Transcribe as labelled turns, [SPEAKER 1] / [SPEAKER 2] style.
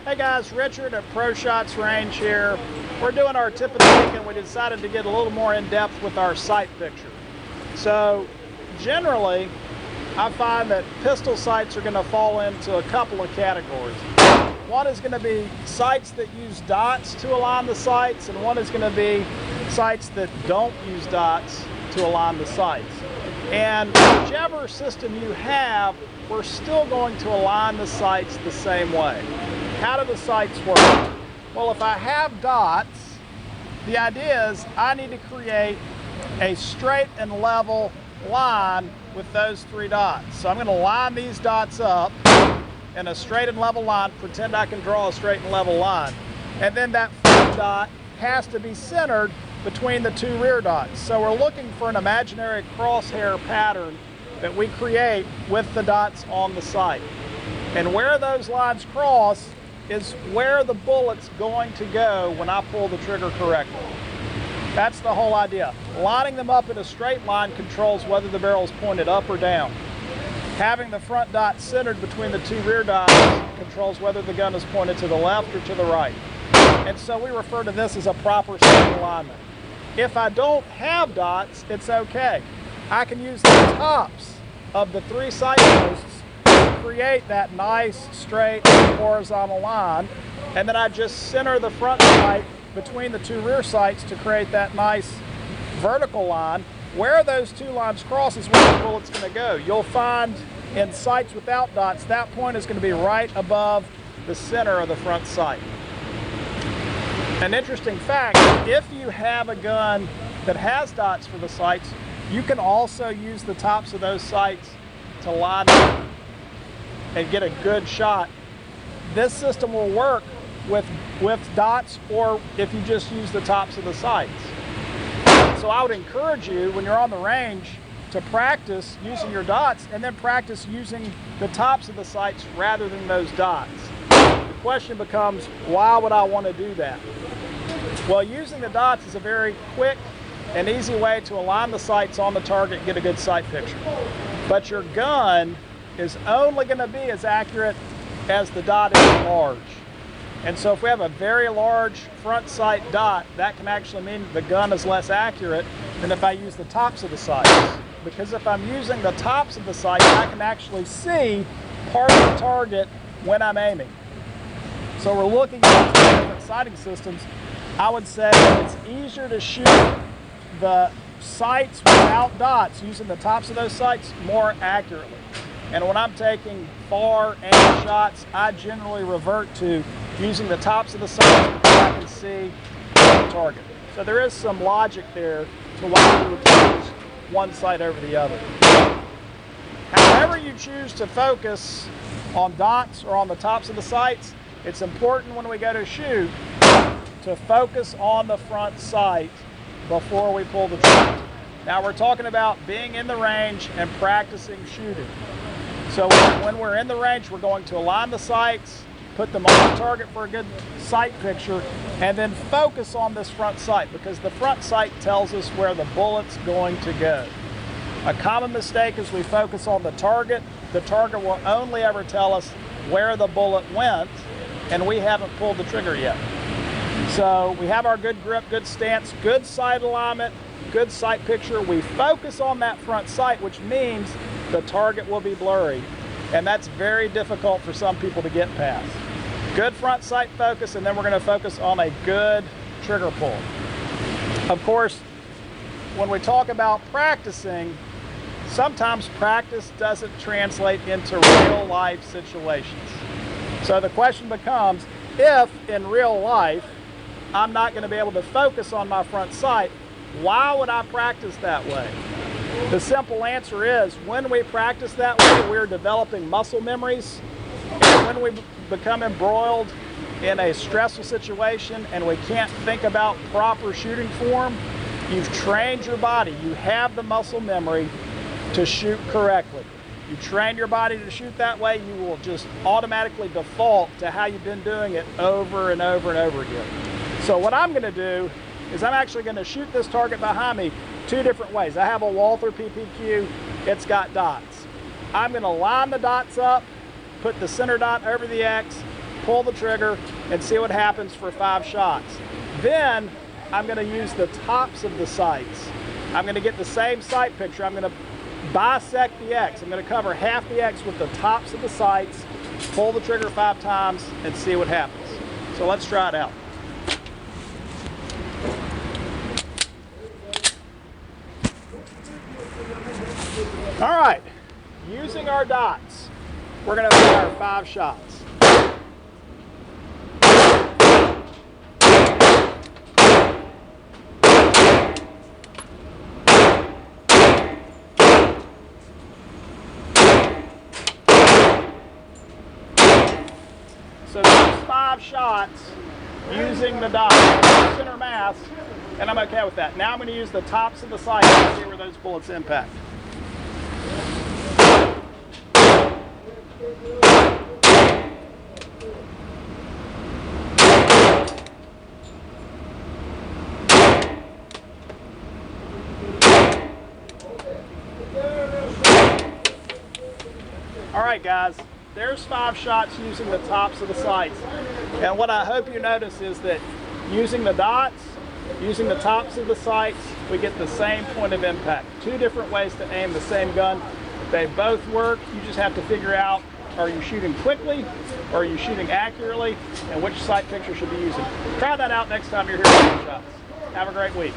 [SPEAKER 1] Hey guys, Richard at ProShots Range here. We're doing our tip of the week and we decided to get a little more in depth with our sight picture. So generally, I find that pistol sights are going to fall into a couple of categories. One is going to be sights that use dots to align the sights, and one is going to be sights that don't use dots to align the sights. And whichever system you have, we're still going to align the sights the same way. How do the sights work? Well, if I have dots, the idea is I need to create a straight and level line with those three dots. So I'm going to line these dots up in a straight and level line, pretend I can draw a straight and level line. And then that front dot has to be centered between the two rear dots. So we're looking for an imaginary crosshair pattern that we create with the dots on the sight. And where those lines cross is where the bullet's going to go when I pull the trigger correctly. That's the whole idea. Lining them up in a straight line controls whether the barrel is pointed up or down. Having the front dot centered between the two rear dots controls whether the gun is pointed to the left or to the right. And so we refer to this as a proper sight alignment. If I don't have dots, it's okay. I can use the tops of the three sight posts to create that nice straight horizontal line, and then I just center the front sight between the two rear sights to create that nice vertical line. Where those two lines cross is where the bullet's going to go. You'll find in sights without dots, that point is going to be right above the center of the front sight. An interesting fact, if you have a gun that has dots for the sights, you can also use the tops of those sights to line up and get a good shot. This system will work with dots, or if you just use the tops of the sights. So I would encourage you, when you're on the range, to practice using your dots and then practice using the tops of the sights rather than those dots. The question becomes, why would I want to do that? Well, using the dots is a very quick and easy way to align the sights on the target and get a good sight picture. But your gun is only going to be as accurate as the dot is large. And so if we have a very large front sight dot, that can actually mean the gun is less accurate than if I use the tops of the sights. Because if I'm using the tops of the sights, I can actually see part of the target when I'm aiming. So we're looking at different sighting systems. I would say it's easier to shoot the sights without dots, using the tops of those sights more accurately. And when I'm taking far aim shots, I generally revert to using the tops of the sights because I can see the target. So there is some logic there to why we would choose one sight over the other. However you choose to focus on dots or on the tops of the sights, it's important when we go to shoot to focus on the front sight before we pull the trigger. Now we're talking about being in the range and practicing shooting. So when we're in the range, we're going to align the sights, put them on the target for a good sight picture, and then focus on this front sight because the front sight tells us where the bullet's going to go. A common mistake is we focus on the target. The target will only ever tell us where the bullet went, and we haven't pulled the trigger yet. So we have our good grip, good stance, good sight alignment, good sight picture. We focus on that front sight, which means the target will be blurry, and that's very difficult for some people to get past. Good front sight focus, and then we're going to focus on a good trigger pull. Of course, when we talk about practicing, sometimes practice doesn't translate into real life situations. So the question becomes, if in real life I'm not going to be able to focus on my front sight, why would I practice that way? The simple answer is, when we practice that way, we're developing muscle memories. And when we become embroiled in a stressful situation and we can't think about proper shooting form, you've trained your body. You have the muscle memory to shoot correctly. You train your body to shoot that way, you will just automatically default to how you've been doing it over and over and over again. So what I'm going to do is I'm actually going to shoot this target behind me two different ways. I have a Walther PPQ, it's got dots. I'm going to line the dots up, put the center dot over the X, pull the trigger, and see what happens for 5 shots. Then I'm going to use the tops of the sights. I'm going to get the same sight picture. I'm going to bisect the X. I'm going to cover half the X with the tops of the sights, pull the trigger 5 times, and see what happens. So let's try it out. All right, using our dots, we're going to fire 5 shots. So those 5 shots using the dots, center mass, and I'm okay with that. Now I'm going to use the tops of the sights to see where those bullets impact. All right, guys, there's 5 shots using the tops of the sights. And what I hope you notice is that using the dots, using the tops of the sights, we get the same point of impact. 2 different ways to aim the same gun. They both work. You just have to figure out, are you shooting quickly or are you shooting accurately, and which sight picture should be using. Try that out next time you're here with ProShots. Have a great week.